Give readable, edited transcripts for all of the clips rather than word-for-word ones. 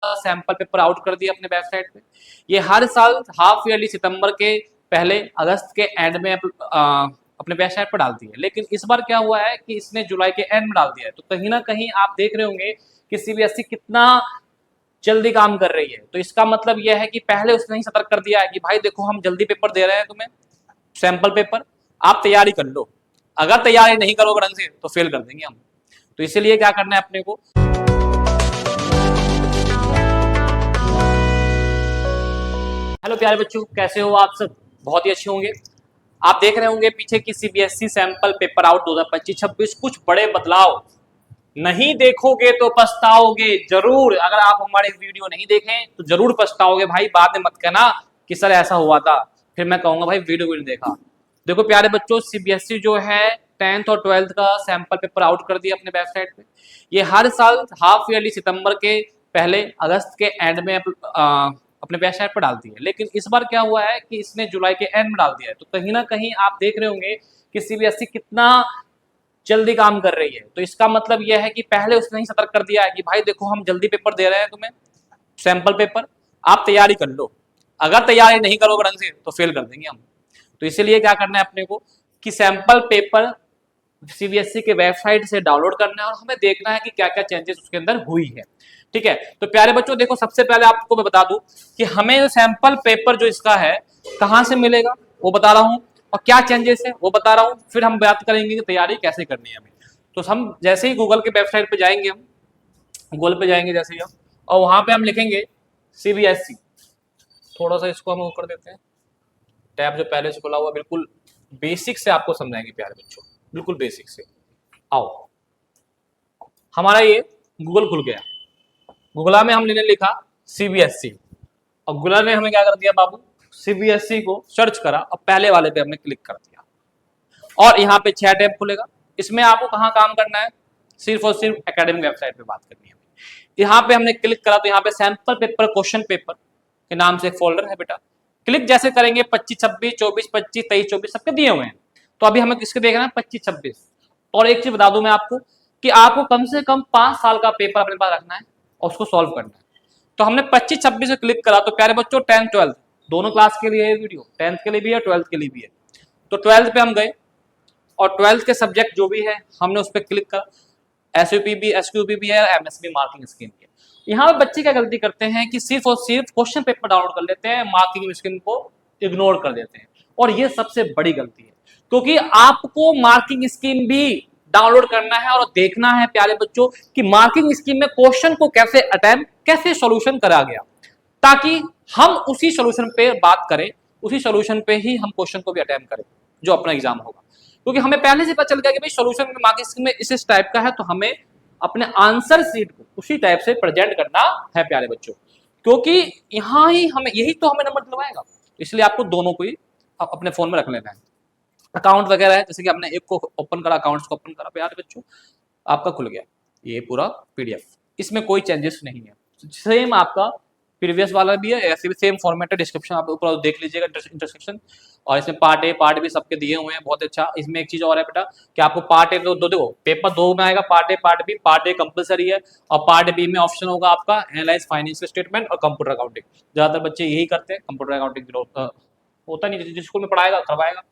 Sample paper out कर दिया अपने वेबसाइट पे। ये हर साल हाफ ईयरली सितंबर के पहले, अगस्त के एंड में अपने वेबसाइट पर डालती है। लेकिन इस बार क्या हुआ है कि इसने जुलाई के एंड में डाल दिया है। तो कहीं ना कहीं आप देख रहे होंगे कि सीबीएसई कितना जल्दी काम कर रही है। तो इसका मतलब यह है कि पहले उसने ही सतर्क कर दिया है कि भाई देखो हम जल्दी पेपर दे रहे हैं तुम्हें, सैंपल पेपर, आप तैयारी कर लो। अगर तैयारी नहीं करोगे ढंग से तो फेल कर देंगे हम। तो इसीलिए क्या करना है अपने को। हेलो प्यारे बच्चों, कैसे हो आप सब? बहुत ही अच्छे होंगे। आप देख रहे होंगे पीछे की सीबीएसई सैंपल पेपर आउट 2025-26 कुछ बड़े बदलाव। नहीं देखोगे तो पछताओगे जरूर। अगर आप हमारे वीडियो नहीं देखें तो जरूर पछताओगे भाई। बाद में मत कहना कि सर ऐसा हुआ था, फिर मैं कहूंगा भाई वीडियो भी नहीं देखा। देखो प्यारे बच्चों, सीबीएसई जो है 10th और 12th का सैंपल पेपर आउट कर दिया अपने वेबसाइट पे। ये हर साल हाफ ईयरली सितंबर के पहले, अगस्त के एंड में अपने वेबसाइट पर डालती है। लेकिन इस बार क्या हुआ है कि इसने जुलाई के एंड में डाल दिया है। तो कहीं ना कहीं आप देख रहे होंगे कि सीबीएसई कितना जल्दी काम कर रही है। तो इसका मतलब यह है कि पहले उसने ही सतर्क कर दिया है कि भाई देखो हम जल्दी पेपर दे रहे हैं तुम्हें, सैंपल पेपर, आप तैयारी कर लो। अगर तैयारी नहीं करोगे ढंग से तो फेल कर देंगे हम। तो इसीलिए क्या करना है अपने को कि सैंपल पेपर सीबीएसई के वेबसाइट से डाउनलोड करना है और हमें देखना है कि क्या क्या चेंजेस उसके अंदर हुई है। ठीक है, तो प्यारे बच्चों देखो, सबसे पहले आपको मैं बता दूं कि हमें सैंपल पेपर जो इसका है कहां से मिलेगा वो बता रहा हूं, और क्या चेंजेस है वो बता रहा हूं। फिर हम बात करेंगे कि तैयारी कैसे करनी है हमें। तो हम जैसे ही गूगल के वेबसाइट पे जाएंगे, हम गूगल पे जाएंगे जैसे ही हम, और वहां पे हम लिखेंगे सीबीएसई। थोड़ा सा इसको हम कर देते हैं, टैब जो पहले से खुला हुआ, बिल्कुल बेसिक से आपको समझाएंगे प्यारे बच्चों, बिल्कुल बेसिक से। आओ, हमारा ये गूगल खुल गया। गूगला में हमने लिखा सीबीएसई, और गूगल ने हमें क्या कर दिया बाबू, सीबीएसई को सर्च करा और पहले वाले पे हमने क्लिक कर दिया। और यहाँ पे 6 टैब खुलेगा। इसमें आपको कहाँ काम करना है, सिर्फ और सिर्फ एकेडमिक वेबसाइट पे बात करनी है। यहाँ पे हमने क्लिक करा तो यहाँ पे सैंपल पेपर, क्वेश्चन पेपर के नाम से एक फोल्डर है बेटा। क्लिक जैसे करेंगे 25, 26, 24, 25, 23, 24 सबके दिए हुए हैं। तो अभी हमें किसके देखना है, 25, 26। और एक चीज बता दूं मैं आपको कि आपको कम से कम 5 साल का पेपर अपने पास रखना है और उसको सॉल्व करना है। तो हमने 25, 26 से क्लिक करा। तो प्यारे बच्चों 10th 12th दोनों क्लास के लिए है वीडियो, 10th के लिए भी है 12th के लिए भी है। तो 12th पे हम गए और 12th के सब्जेक्ट जो भी है हमने उस पर क्लिक करा। एसयूपी भी, एसक्यूपी भी है, एमएसबी मार्किंग स्कीम भी है। यहाँ पे बच्चे क्या गलती करते हैं कि सिर्फ और सिर्फ क्वेश्चन पेपर डाउनलोड कर लेते हैं, मार्किंग स्कीम को इग्नोर कर देते हैं। और ये सबसे बड़ी गलती है, क्योंकि आपको मार्किंग स्कीम भी डाउनलोड करना है और देखना है प्यारे बच्चों कि मार्किंग स्कीम में क्वेश्चन को कैसे अटेम्प्ट, कैसे सॉल्यूशन करा गया, ताकि हम उसी सॉल्यूशन पे बात करें, उसी सॉल्यूशन पे ही हम क्वेश्चन को भी अटेम्प्ट करें जो अपना एग्जाम होगा। क्योंकि हमें पहले से पता चल गया कि भाई सॉल्यूशन में मार्किंग स्कीम में इस टाइप का है, तो हमें अपने आंसर सीट को उसी टाइप से प्रेजेंट करना है प्यारे बच्चों। क्योंकि यहाँ ही हमें, यही तो हमें नंबर दिलवाएगा। इसलिए आपको दोनों को ही अपने फोन में रख लेना है। अकाउंट वगैरह है, जैसे कि हमने एक को ओपन करा, अकाउंट्स को ओपन करा प्यारे बच्चों, आपका खुल गया ये पूरा पीडीएफ। इसमें कोई चेंजेस नहीं है, सेम आपका प्रीवियस वाला भी है, ऐसे भी सेम फॉर्मेट है। डिस्क्रिप्शन आप ऊपर देख लीजिएगा, इंटरसेक्शन। और इसमें पार्ट ए पार्ट बी सबके दिए हुए हैं, बहुत अच्छा। इसमें एक चीज और है बेटा कि आपको पार्ट ए दो देखो, पेपर 2 में आएगा, part A part B. Part A compulsory है और पार्ट बी में ऑप्शन होगा आपका एनालाइज फाइनेंशियल स्टेटमेंट और कंप्यूटर अकाउंटिंग। ज्यादातर बच्चे यही करते हैं, कंप्यूटर अकाउंटिंग होता नहीं, जिस स्कूल में पढ़ाएगा करवाएगा।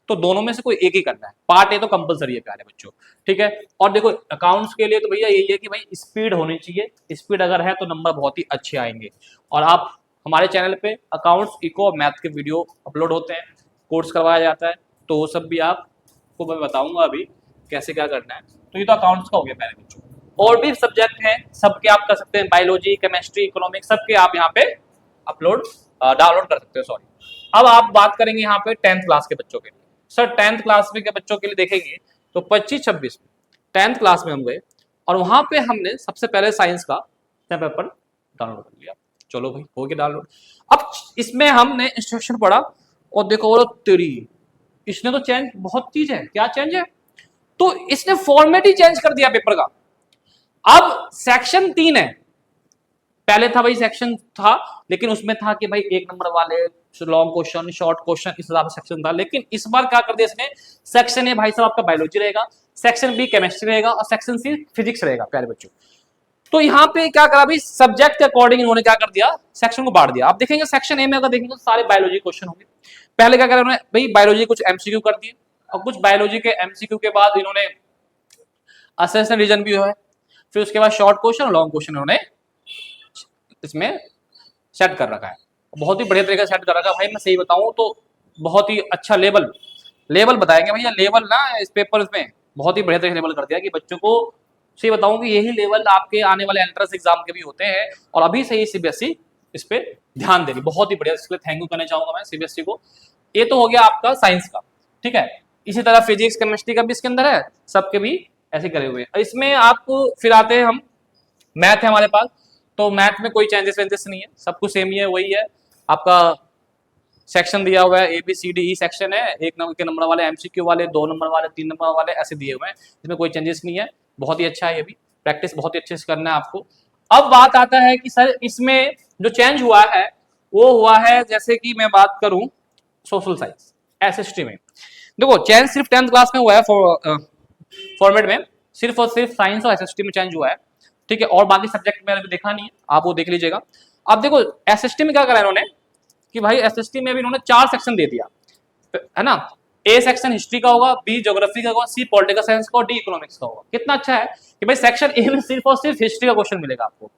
तो दोनों में से कोई एक ही करना है। पार्ट ए तो कंपलसरी है प्यारे बच्चों, ठीक है। और देखो अकाउंट्स के लिए तो भैया यही है कि भाई स्पीड होनी चाहिए। स्पीड अगर है तो नंबर बहुत ही अच्छे आएंगे। और आप हमारे चैनल पे अकाउंट्स, इको और मैथ के वीडियो अपलोड होते हैं, कोर्स करवाया जाता है। तो वो सब भी आपको मैं बताऊंगा अभी कैसे क्या करना है। तो ये तो अकाउंट्स का हो गया प्यारे बच्चों। और भी सब्जेक्ट हैं, सबके आप कर सकते हैं, बायोलॉजी, केमिस्ट्री, इकोनॉमिक्स, सबके आप यहाँ पे डाउनलोड कर सकते हो। सॉरी, अब आप बात करेंगे यहाँ पे 10th क्लास के बच्चों के लिए। सर 10th क्लास में के बच्चों के लिए देखेंगे तो 25-26 में 10th क्लास में हम गए और वहां पे हमने सबसे पहले साइंस का पेपर डाउनलोड कर लिया। चलो भाई हो गया डाउनलोड। अब इसमें हमने इंस्ट्रक्शन पढ़ा और देखो बोलो तेरी, इसने तो चेंज बहुत चीज है। क्या चेंज है? तो इसने फॉर्मेट ही चेंज कर दिया पेपर का। अब सेक्शन 3 है, पहले था भाई सेक्शन था, लेकिन उसमें था कि भाई 1 नंबर वाले लॉन्ग क्वेश्चन, शॉर्ट क्वेश्चन, इस हिसाब से सेक्शन था। लेकिन इस बार क्या कर दिया इसने, सेक्शन ए भाई साहब आपका बायोलॉजी रहेगा, सेक्शन बी केमिस्ट्री रहेगा और सेक्शन सी फिजिक्स रहेगा प्यारे बच्चों। तो यहाँ पे क्या करा भाई, सब्जेक्ट के अकॉर्डिंग इन्होंने क्या कर दिया, सेक्शन को बांट दिया। आप देखेंगे सेक्शन ए में अगर देखेंगे तो सारे बायोलॉजी क्वेश्चन होंगे। पहले क्या करा उन्होंने भाई, बायोलॉजी कुछ एमसीक्यू कर दिए, और कुछ बायोलॉजी के एमसीक्यू के बाद इन्होंने असेसमेंट रीजन भी है, फिर उसके बाद शॉर्ट क्वेश्चन और लॉन्ग क्वेश्चन इन्होंने इसमें सेट कर रखा है। बहुत ही बढ़िया तरीके से सेट कर रखा है भाई। मैं सही बताऊं तो बहुत ही अच्छा लेवल बताएंगे भैया। लेवल ना इस पेपर में बहुत ही बढ़िया तरीके से लेवल कर दिया कि बच्चों को सही बताऊं कि यही लेवल आपके आने वाले एंट्रेंस एग्जाम के भी होते हैं, और अभी से ही सीबीएसई इस पे ध्यान दे रही। बहुत ही बढ़िया, इसके लिए थैंक यू करना चाहूंगा मैं सीबीएसई को। ये तो हो गया आपका साइंस का, ठीक है। इसी तरह फिजिक्स केमिस्ट्री का भी इसके अंदर है, सबके भी ऐसे करे हुए हैं। इसमें आपको फिर आते हैं हम, मैथ है हमारे पास, तो मैथ में कोई चेंजेस वेंजेस नहीं है, सब कुछ सेम ही है, वही है। आपका सेक्शन दिया हुआ है, ABCDE सेक्शन है, 1 नंबर के नंबर वाले, एमसीक्यू वाले, 2 नंबर वाले, 3 नंबर वाले, ऐसे दिए हुए हैं। इसमें कोई चेंजेस नहीं है, बहुत ही अच्छा है। ये भी प्रैक्टिस बहुत ही अच्छे से करना है आपको। अब बात आता है कि सर इसमें जो चेंज हुआ है वो हुआ है, जैसे कि मैं बात करूं सोशल साइंस SST में, देखो चेंज सिर्फ 10th क्लास में हुआ है फॉर्मेट में, सिर्फ और सिर्फ साइंस और SST में चेंज हुआ है, ठीक है। और बाकी सब्जेक्ट में अभी देखा नहीं है, आप वो देख लीजिएगा। अब देखो SST में क्या करा इन्होंने कि भाई SST में भी इन्होंने 4 सेक्शन दे दिया, है ना। A सेक्शन हिस्ट्री का होगा, B ज्योग्राफी का होगा, C पॉलिटिकल साइंस का और D इकोनॉमिक्स का होगा। कितना अच्छा है कि भाई सेक्शन A में सिर्फ और सिर्फ हिस्ट्री का क्वेश्चन मिलेगा आपको,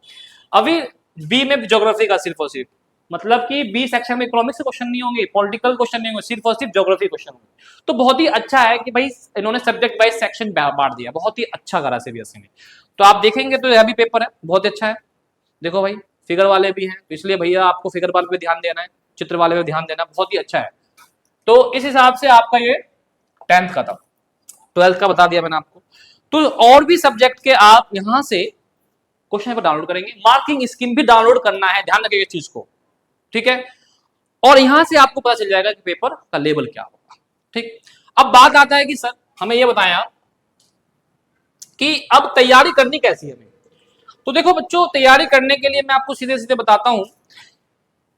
अभी B में ज्योग्राफी का सिर्फ और सिर्फ, मतलब कि B सेक्शन में इकोनॉमिक्स के क्वेश्चन नहीं होंगे, पॉलिटिकल क्वेश्चन नहीं होंगे, सिर्फ और सिर्फ ज्योग्राफी क्वेश्चन होंगे। तो बहुत ही अच्छा है कि भाई इन्होंने सब्जेक्ट वाइज सेक्शन बांट दिया, बहुत ही अच्छा करा सीबीएसई ने। तो आप देखेंगे तो यह भी पेपर है, बहुत अच्छा है। देखो भाई फिगर वाले भी हैं, इसलिए भैया आपको फिगर वाले पे ध्यान देना है, चित्र वाले पे ध्यान देना, बहुत ही अच्छा है। तो इस हिसाब से आपका ये 10th का था, 12th का बता दिया मैंने आपको। तो और भी सब्जेक्ट के आप यहां से क्वेश्चन पेपर डाउनलोड करेंगे, मार्किंग स्कीम भी डाउनलोड करना है, ध्यान रखिएगा इस चीज को, ठीक है। और यहां से आपको पता चल जाएगा कि पेपर का लेवल क्या होगा, ठीक। अब बात आता है कि सर हमें यह बताएं आप कि अब तैयारी करनी कैसी है हमें। तो देखो बच्चों, तैयारी करने के लिए मैं आपको सीधे सीधे बताता हूं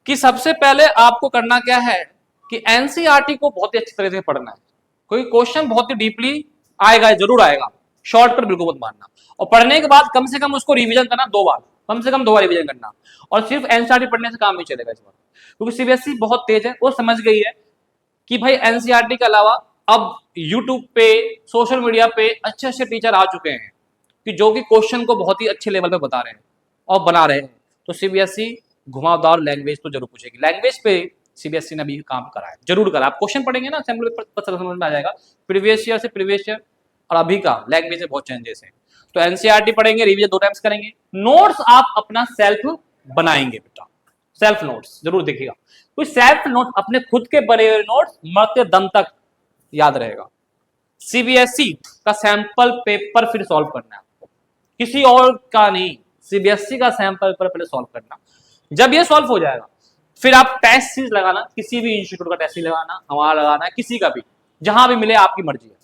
कि सबसे पहले आपको करना क्या है कि एनसीईआरटी को बहुत ही अच्छी तरह से पढ़ना है। कोई क्वेश्चन बहुत ही डीपली आएगा, जरूर आएगा, शॉर्टकट बिल्कुल मत मारना, और पढ़ने के बाद कम से कम उसको रिवीजन करना 2 बार, कम से कम 2 बार रिवीजन करना। और सिर्फ एनसीईआरटी पढ़ने से काम नहीं चलेगा इस बार, क्योंकि सीबीएसई बहुत तेज है, वो समझ गई है कि भाई एनसीईआरटी के अलावा अब यूट्यूब पे, सोशल मीडिया पे अच्छे अच्छे टीचर आ चुके हैं कि जो कि क्वेश्चन को बहुत ही अच्छे लेवल पे बता रहे हैं और बना रहे हैं। तो सीबीएसई घुमावदार लैंग्वेज तो जरूर पूछेगी, लैंग्वेज पे सीबीएसई ने भी काम करा है, जरूर करा। आप क्वेश्चन पढ़ेंगे ना असेंबली पर समझ में आ जाएगा, प्रीवियस ईयर से प्रीवियस ईयर और अभी का लैंग्वेज में बहुत चेंजेस है। तो एनसीईआरटी पढ़ेंगे, रिवीजन 2 टाइम्स करेंगे, नोट्स आप अपना सेल्फ बनाएंगे बेटा, सेल्फ नोट्स जरूर देखिएगा। तो सेल्फ नोट्स, अपने खुद के बने हुए नोट्स मरते दम तक याद रहेगा। सीबीएसई का सैंपल पेपर फिर सॉल्व करना है आपको, किसी और का नहीं, सीबीएसई का सैंपल पेपर पहले सॉल्व करना। जब ये सॉल्व हो जाएगा फिर आप टेस्ट सीरीज लगाना, किसी भी इंस्टीट्यूट का टेस्ट सीरीज लगाना, हमारा लगाना है, किसी का भी, जहां भी मिले आपकी मर्जी है।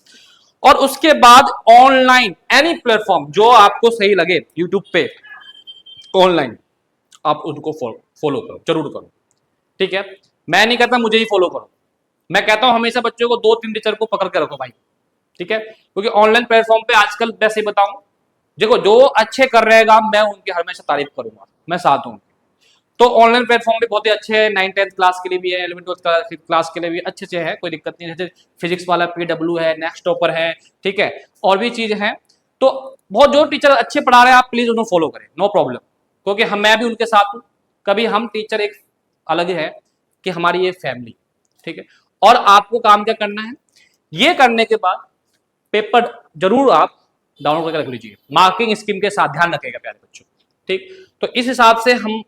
और उसके बाद ऑनलाइन एनी प्लेटफॉर्म जो आपको सही लगे, यूट्यूब पे ऑनलाइन आप उनको फॉलो करो, जरूर करो, ठीक है। मैं नहीं कहता मुझे ही फॉलो करो, मैं कहता हूं हमेशा बच्चों को 2-3 टीचर को पकड़ के रखो भाई, ठीक है। क्योंकि ऑनलाइन प्लेटफॉर्म पे आजकल वैसे बताऊं, देखो जो अच्छे कर रहेगा मैं उनकी हमेशा तारीफ करूंगा, मैं साथ हूं। तो ऑनलाइन प्लेटफॉर्म भी बहुत ही अच्छे हैं, 9th-10th क्लास के लिए भी है, 11th-12th क्लास के लिए भी अच्छे से है, कोई दिक्कत नहीं है। जैसे फिजिक्स वाला PW है, नेक्स्ट टॉपर है, ठीक है, और भी चीज है। तो बहुत जो टीचर अच्छे पढ़ा रहे हैं आप प्लीज उन्हें फॉलो करें, नो प्रॉब्लम, क्योंकि हम, मैं भी उनके साथ हूं। कभी हम टीचर एक अलग है कि हमारी ये फैमिली, ठीक है। और आपको काम क्या करना है, ये करने के बाद पेपर जरूर आप डाउनलोड करके रख लीजिए, मार्किंग स्कीम के साथ, ध्यान रखेगा प्यारे बच्चों, ठीक। तो इस हिसाब से हम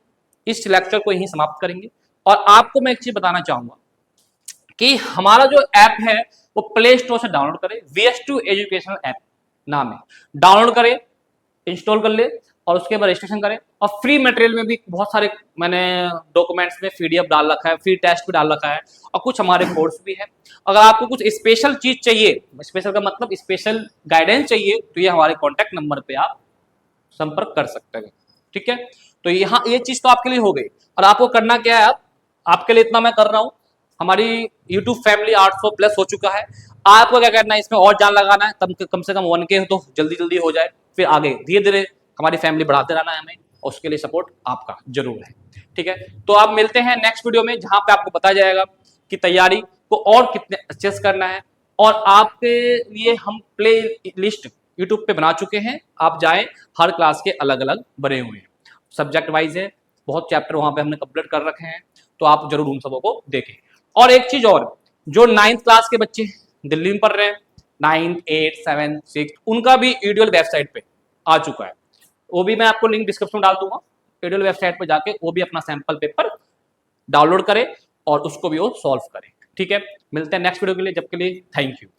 इस लेक्चर को यहीं समाप्त करेंगे। और आपको मैं एक चीज बताना चाहूंगा कि हमारा जो ऐप है वो प्ले स्टोर से डाउनलोड करें, VS2 एजुकेशनल ऐप नाम है, डाउनलोड करें, इंस्टॉल कर ले, और उसके बाद रजिस्ट्रेशन करें। और फ्री मटेरियल में भी बहुत सारे मैंने डॉक्यूमेंट्स में PDF डाल रखा है, फ्री टेस्ट भी डाल रखा है, और कुछ हमारे कोर्स भी है। अगर आपको कुछ स्पेशल चीज चाहिए, स्पेशल का मतलब स्पेशल गाइडेंस चाहिए, तो ये हमारे कॉन्टैक्ट नंबर पे आप संपर्क कर सकते हैं, ठीक है। तो यहाँ ये चीज तो आपके लिए हो गई। और आपको करना क्या है, आपके लिए इतना मैं कर रहा हूँ, हमारी YouTube फैमिली 800 प्लस हो चुका है। आपको क्या करना है, इसमें और जान लगाना है, तब कम से कम 1K तो जल्दी जल्दी हो जाए, फिर आगे धीरे धीरे हमारी फैमिली बढ़ाते रहना है हमें, और उसके लिए सपोर्ट आपका जरूर है। ठीक है, तो आप मिलते हैं नेक्स्ट वीडियो में, जहां पे आपको बताया जाएगा कि तैयारी को और कितने अच्छे से करना है। और आपके लिए हम प्ले लिस्ट यूट्यूब पे बना चुके हैं, आप जाएं, हर क्लास के अलग अलग बने हुए हैं, सब्जेक्ट वाइज है, बहुत चैप्टर वहां पे हमने कंप्लीट कर रखे हैं, तो आप जरूर उन सबों को देखें। और एक चीज और, जो 9th क्लास के बच्चे दिल्ली में पढ़ रहे हैं, 9th 8th 7th 6th, उनका भी ईडीएल वेबसाइट पे आ चुका है, वो भी मैं आपको लिंक डिस्क्रिप्शन में डाल दूंगा। ईडीएल वेबसाइट पे जाके वो भी अपना सैंपल पेपर डाउनलोड करें और उसको भी वो सॉल्व करें। ठीक है, मिलते हैं नेक्स्ट वीडियो के लिए, जब के लिए थैंक यू।